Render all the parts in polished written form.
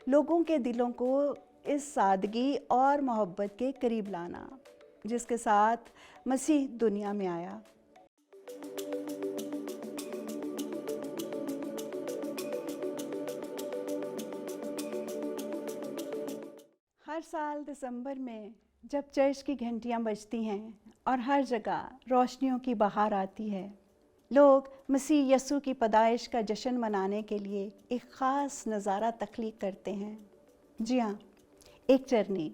लोगों के दिलों को इस सादगी और मोहब्बत के करीब लाना जिसके साथ मसीह दुनिया में आया। हर साल दिसंबर में जब चर्च की घंटियां बजती हैं और हर जगह रोशनियों की बहार आती है, लोग मसीह यसु की पैदाइश का जश्न मनाने के लिए एक ख़ास नज़ारा तख्लीक करते हैं। जी हाँ, एक चरनी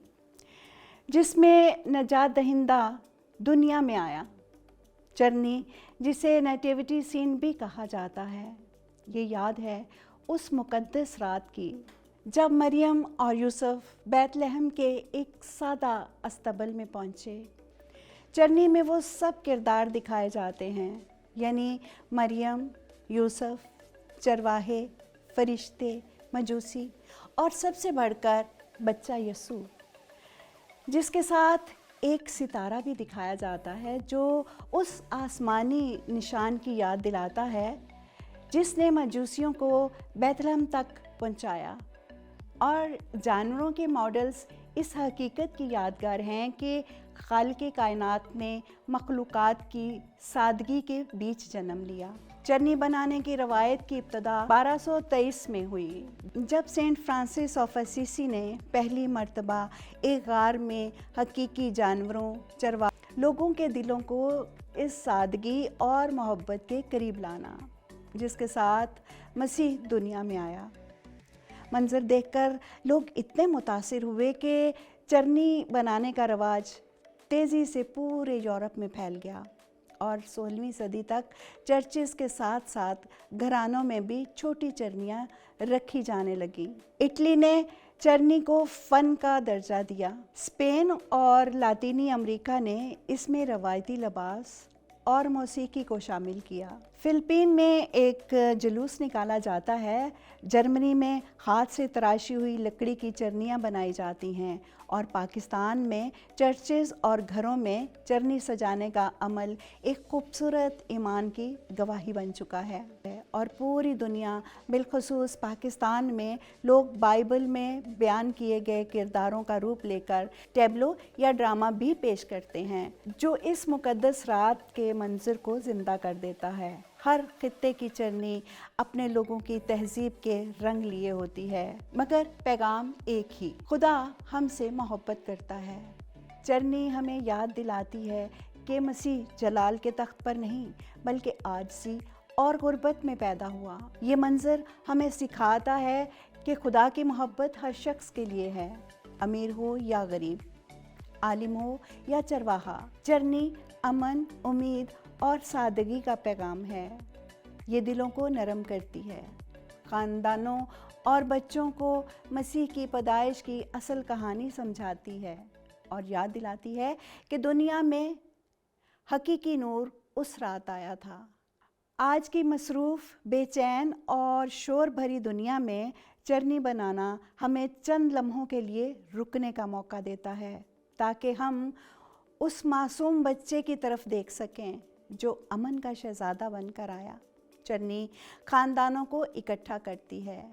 जिसमें नजात दहिंदा दुनिया में आया, चरनी जिसे नेटिविटी सीन भी कहा जाता है। ये याद है उस मुक़द्दस रात की जब मरियम और यूसुफ बैतलहम के एक सादा अस्तबल में पहुँचे। चरनी में वो सब किरदार दिखाए जाते हैं, यानी मरियम, यूसुफ, चरवाहे, फरिश्ते, मजूसी और सबसे बढ़कर बच्चा यसू, जिसके साथ एक सितारा भी दिखाया जाता है जो उस आसमानी निशान की याद दिलाता है जिसने मजूसियों को बैतलहम तक पहुंचाया। और जानवरों के मॉडल्स इस हकीकत की यादगार हैं कि खालिक़े कायनात ने मखलूक़ात की सादगी के बीच जन्म लिया। चरनी बनाने की रवायत की इब्तदा 1223 में हुई, जब सेंट फ्रांसिस ऑफ असीसी ने पहली मर्तबा एक गार में हकीकी जानवरों, लोगों के दिलों को इस सादगी और मोहब्बत के करीब लाना जिसके साथ मसीह दुनिया में आया। मंजर देखकर लोग इतने मुतासिर हुए कि चरनी बनाने का रवाज तेज़ी से पूरे यूरोप में फैल गया और 16वीं सदी तक चर्चेस के साथ साथ घरानों में भी छोटी चरनियाँ रखी जाने लगी। इटली ने चरनी को फ़न का दर्जा दिया। स्पेन और लातीनी अमेरिका ने इसमें रवायती लिबास और मौसीकी को शामिल किया। फ़िलिपीन में एक जुलूस निकाला जाता है। जर्मनी में हाथ से तराशी हुई लकड़ी की चरनियाँ बनाई जाती हैं और पाकिस्तान में चर्चेज़ और घरों में चरनी सजाने का अमल एक खूबसूरत ईमान की गवाही बन चुका है। और पूरी दुनिया, बिलखुसूस पाकिस्तान में, लोग बाइबल में बयान किए गए किरदारों का रूप लेकर टैब्लो या ड्रामा भी पेश करते हैं जो इस मुक़द्दस रात के मंजर को ज़िंदा कर देता है। हर खित्ते की चरनी अपने लोगों की तहजीब के रंग लिए होती है, मगर पैगाम एक ही, खुदा हमसे मोहब्बत करता है। चरनी हमें याद दिलाती है कि मसीह जलाल के तख्त पर नहीं बल्कि आजिज़ी और गुर्बत में पैदा हुआ। ये मंजर हमें सिखाता है कि खुदा की मोहब्बत हर शख्स के लिए है, अमीर हो या गरीब, आलिम हो या चरवाहा। चरनी अमन, उम्मीद और सादगी का पैगाम है। ये दिलों को नरम करती है, ख़ानदानों और बच्चों को मसीह की पैदाइश की असल कहानी समझाती है और याद दिलाती है कि दुनिया में हकीकी नूर उस रात आया था। आज की मसरूफ़, बेचैन और शोर भरी दुनिया में चरनी बनाना हमें चंद लम्हों के लिए रुकने का मौका देता है ताकि हम उस मासूम बच्चे की तरफ देख सकें जो अमन का शहज़ादा बनकर आया। चरनी ख़ानदानों को इकट्ठा करती है,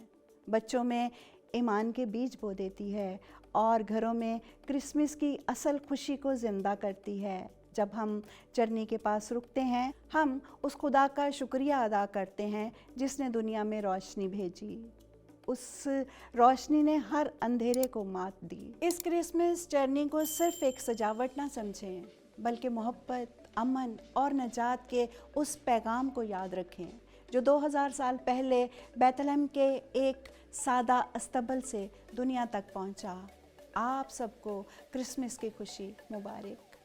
बच्चों में ईमान के बीज बो देती है और घरों में क्रिसमस की असल खुशी को ज़िंदा करती है। जब हम चरनी के पास रुकते हैं, हम उस खुदा का शुक्रिया अदा करते हैं जिसने दुनिया में रोशनी भेजी। उस रोशनी ने हर अंधेरे को मात दी। इस क्रिसमस चरनी को सिर्फ एक सजावट ना समझें, बल्कि मोहब्बत, अमन और नजात के उस पैगाम को याद रखें जो 2000 साल पहले बैतलहम के एक सादा अस्तबल से दुनिया तक पहुंचा। आप सबको क्रिसमस की खुशी मुबारक।